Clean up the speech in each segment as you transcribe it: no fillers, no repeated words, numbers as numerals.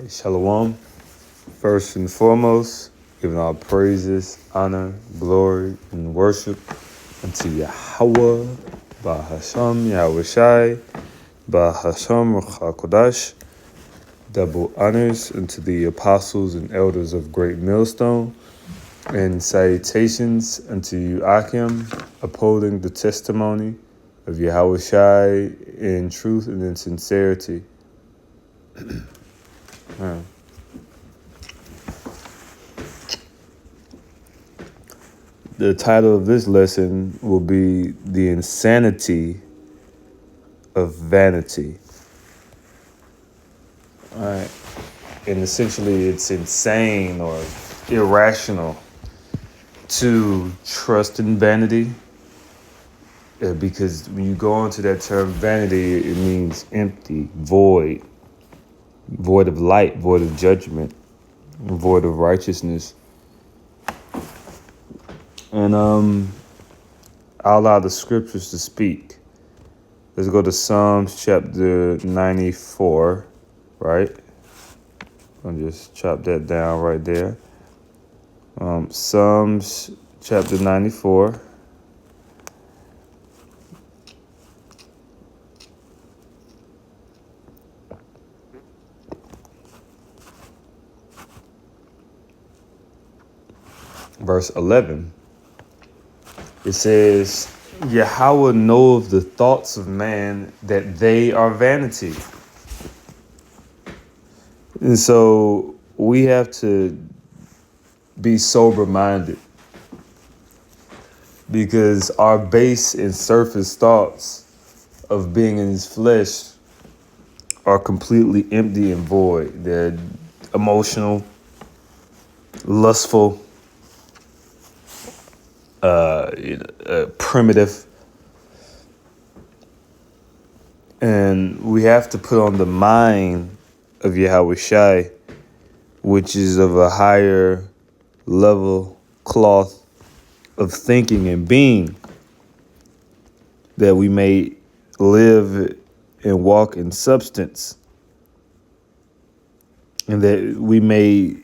Shalom. First and foremost, giving all praises, honor, glory, and worship unto Yahweh, Bahasham, Yahweh Shai, Bahasham, Ruach double honors unto the apostles and elders of Great Millstone, and salutations unto you, Akim, upholding the testimony of Yahweh Shai in truth and in sincerity. The title of this lesson will be The Insanity of Vanity. All right. And essentially, it's insane or irrational to trust in vanity, because when you go into that term vanity, it means empty, void of light, void of judgment, void of righteousness. And I'll allow the scriptures to speak. Let's go to Psalms chapter 94, right? I'll just chop that down right there. Psalms chapter 94. Verse 11. It says, Yahweh knoweth the thoughts of man, that they are vanity. And so we have to be sober-minded, because our base and surface thoughts of being in his flesh are completely empty and void. They're emotional, lustful, primitive. And we have to put on the mind of Yahweh Shai, which is of a higher level cloth of thinking and being, that we may live and walk in substance, and that we may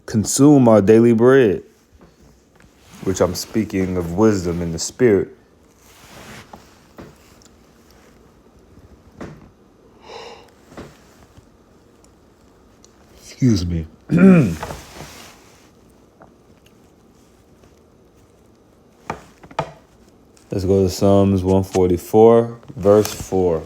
consume our daily bread, which I'm speaking of wisdom in the spirit. Excuse me. Let's go to Psalms 144, verse 4.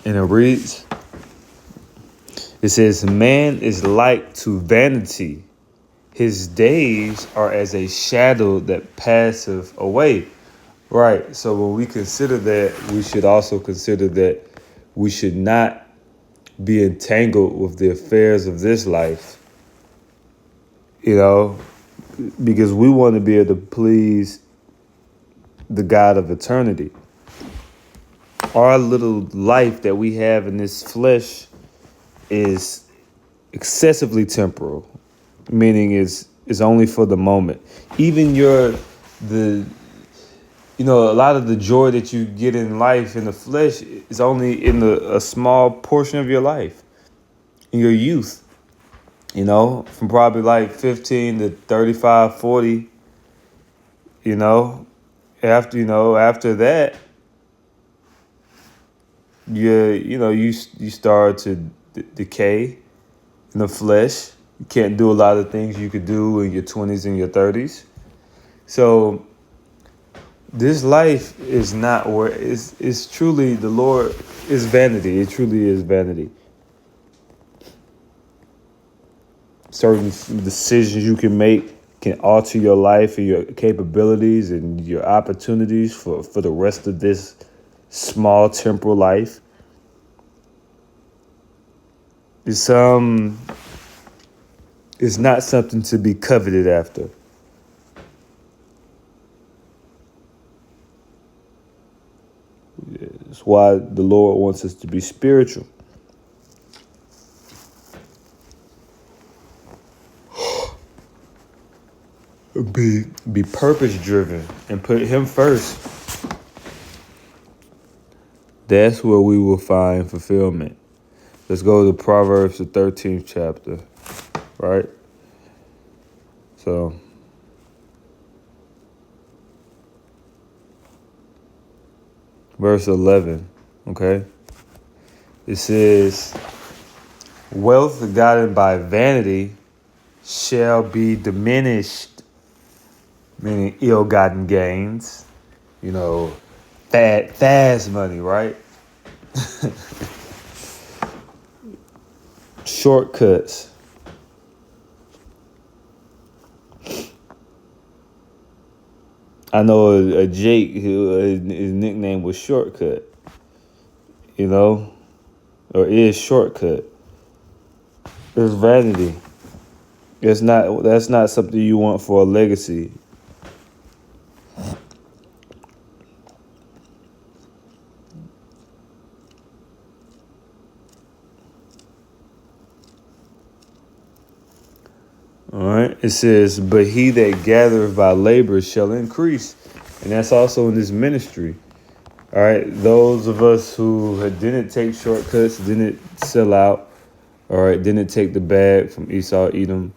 And it reads, it says, man is like to vanity. His days are as a shadow that passeth away. Right. So when we consider that, we should also consider that we should not be entangled with the affairs of this life, because we want to be able to please the God of eternity. Our little life that we have in this flesh is excessively temporal, meaning is only for the moment. Even a lot of the joy that you get in life in the flesh is only in a small portion of your life, in your youth, from probably like 15 to 35, 40, after that, you start to decay in the flesh. You can't do a lot of things you could do in your 20s and your 30s. So this life is not where it's truly the Lord is vanity. It truly is vanity. Certain decisions you can make can alter your life and your capabilities and your opportunities for the rest of this small temporal life. It's not something to be coveted after. That's why the Lord wants us to be spiritual. be purpose driven and put him first, that's where we will find fulfillment. Let's go to Proverbs, the 13th chapter, right? So, verse 11, okay? It says, wealth gotten by vanity shall be diminished, meaning ill-gotten gains, fast money, right? Shortcuts. I know a Jake who his nickname was Shortcut, or is Shortcut. It's vanity. That's not something you want for a legacy. All right. It says, but he that gathereth by labor shall increase. And that's also in this ministry. All right. Those of us who didn't take shortcuts, didn't sell out, all right, didn't take the bag from Esau, Edom,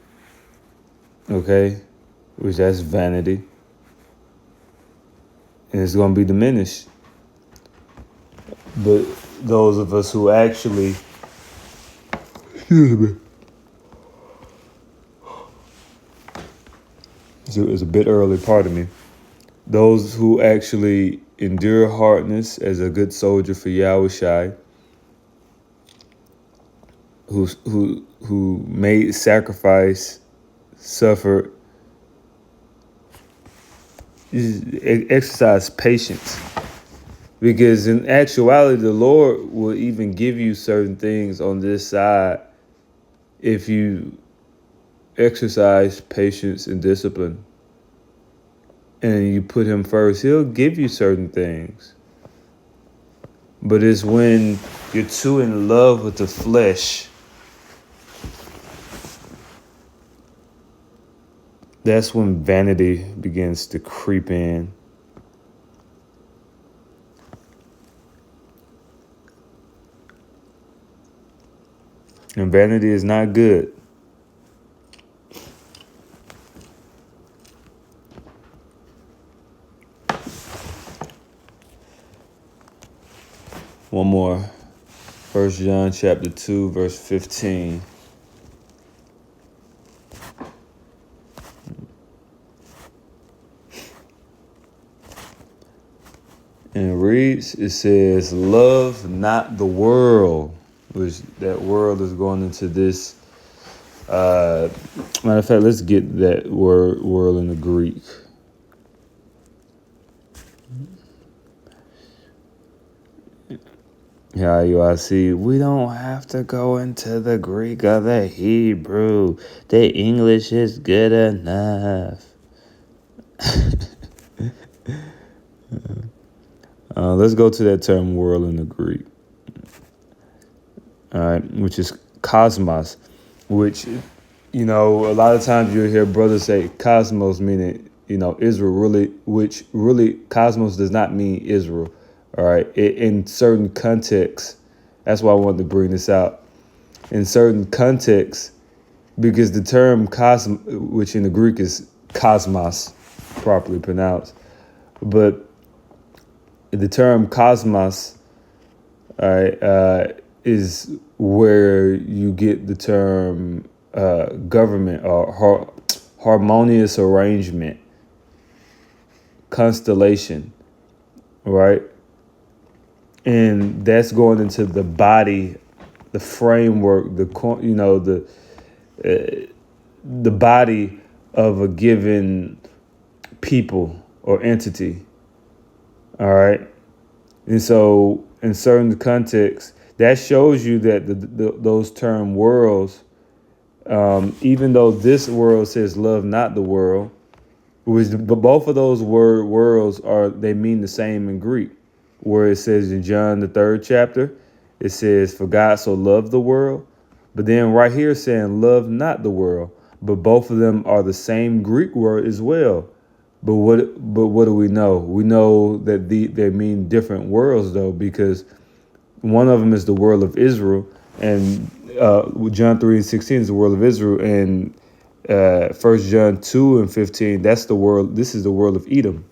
okay, which that's vanity. And it's going to be diminished. But those of us who actually, excuse me, it's a bit early, pardon me. Those who actually endure hardness as a good soldier for Yahushai, who made sacrifice, suffered, exercise patience. Because in actuality, the Lord will even give you certain things on this side if you exercise patience and discipline. And you put him first, he'll give you certain things. But it's when you're too in love with the flesh, that's when vanity begins to creep in. And vanity is not good. One more. 1 John chapter 2, verse 15. And it reads, it says, love not the world, which that world is going into this. Matter of fact, let's get that word world in the Greek. Yeah, I see. We don't have to go into the Greek or the Hebrew. The English is good enough. Let's go to that term world in the Greek. All right, which is cosmos, which, a lot of times you'll hear brothers say cosmos, meaning, Israel, which really cosmos does not mean Israel. All right, in certain contexts, that's why I wanted to bring this out. In certain contexts, because the term which in the Greek is cosmos, properly pronounced, but the term cosmos, all right, is where you get the term government or harmonious arrangement, constellation, right? And that's going into the body, the framework, the body of a given people or entity. All right. And so in certain contexts, that shows you that those term worlds, even though this world says love not the world, but both of those worlds they mean the same in Greek, where it says in John the 3rd chapter, it says, for God so loved the world. But then right here saying love not the world. but both of them are the same Greek word as well. But what do we know? We know that they mean different worlds though, because one of them is the world of Israel, and John 3:16 is the world of Israel, and 1 John 2:15, that's the world. This is the world of Edom,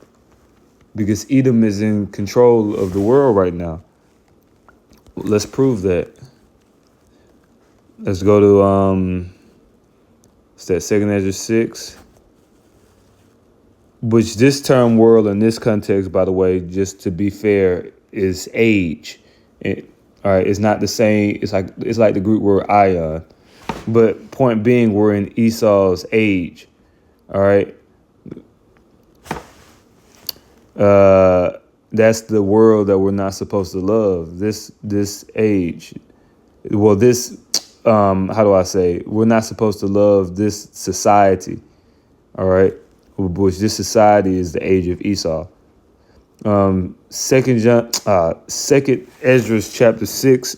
because Edom is in control of the world right now. Let's prove that. Let's go to it's that 2 Ezra 6, which this term world in this context, by the way, just to be fair, is age. All right, it's not the same. It's like the Greek word ion. But point being, we're in Esau's age. All right. That's the world that we're not supposed to love. This age. Well, this how do I say? We're not supposed to love this society. All right. Which this society is the age of Esau. Second Ezra chapter 6,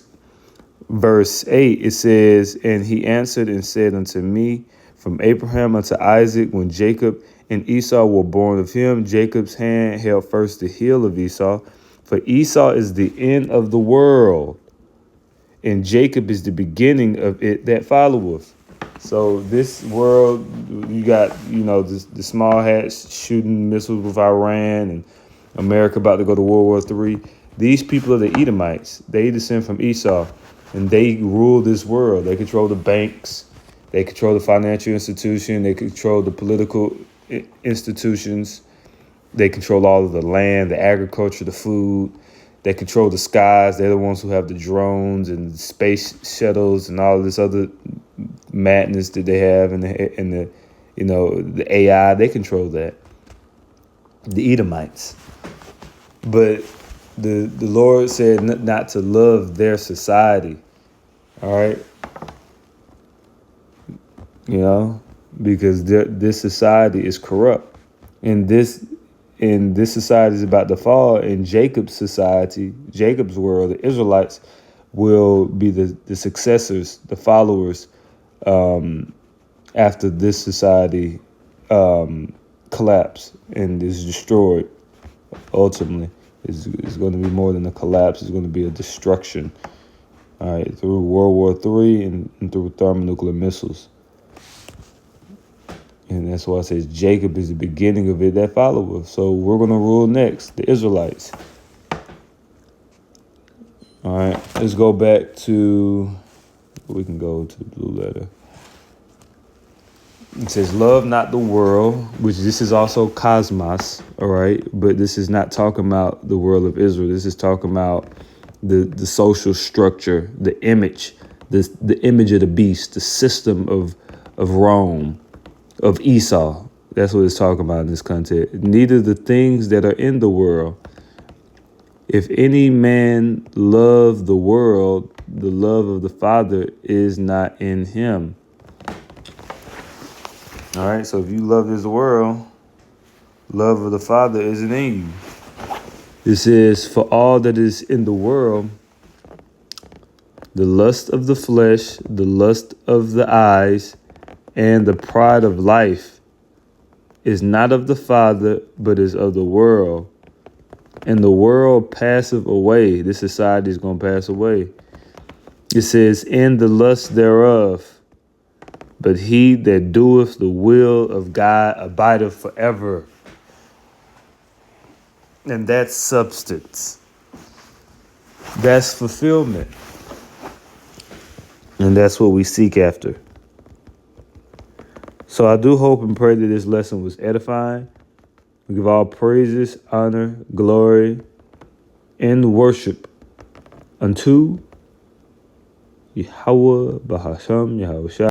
verse 8, it says, "And he answered and said unto me, from Abraham unto Isaac, when Jacob and Esau were born of him, Jacob's hand held first the heel of Esau, for Esau is the end of the world, and Jacob is the beginning of it that followeth." So this world, you got, the small hats shooting missiles with Iran, and America about to go to World War III. These people are the Edomites. They descend from Esau, and they rule this world. They control the banks. They control the financial institution. They control the political institutions. They control all of the land, the agriculture, the food. They control the skies. They're the ones who have the drones and the space shuttles and all this other madness that they have, and the AI. They control that. The Edomites. But the Lord said not to love their society. All right. Because this society is corrupt, and this society is about to fall. In Jacob's society, Jacob's world, the Israelites will be the successors, the followers, after this society collapse and is destroyed. Ultimately, it's going to be more than a collapse. It's going to be a destruction. All right, through World War III and through thermonuclear missiles. And that's why it says Jacob is the beginning of it that followeth. So we're going to rule next, the Israelites. All right, let's go back to, we can go to the blue letter. It says, love not the world, which this is also cosmos, all right? But this is not talking about the world of Israel. This is talking about the social structure, the image, the image of the beast, the system of Rome, of Esau. That's what it's talking about in this context. Neither the things that are in the world. If any man love the world, the love of the Father is not in him. All right, so if you love this world, love of the Father isn't in you. It says, for all that is in the world, the lust of the flesh, the lust of the eyes, and the pride of life is not of the Father, but is of the world. And the world passeth away. This society is going to pass away. It says, and the lust thereof. But he that doeth the will of God abideth forever. And that's substance. That's fulfillment. And that's what we seek after. So I do hope and pray that this lesson was edifying. We give all praises, honor, glory, and worship unto Yahweh Bahasham Yahushua.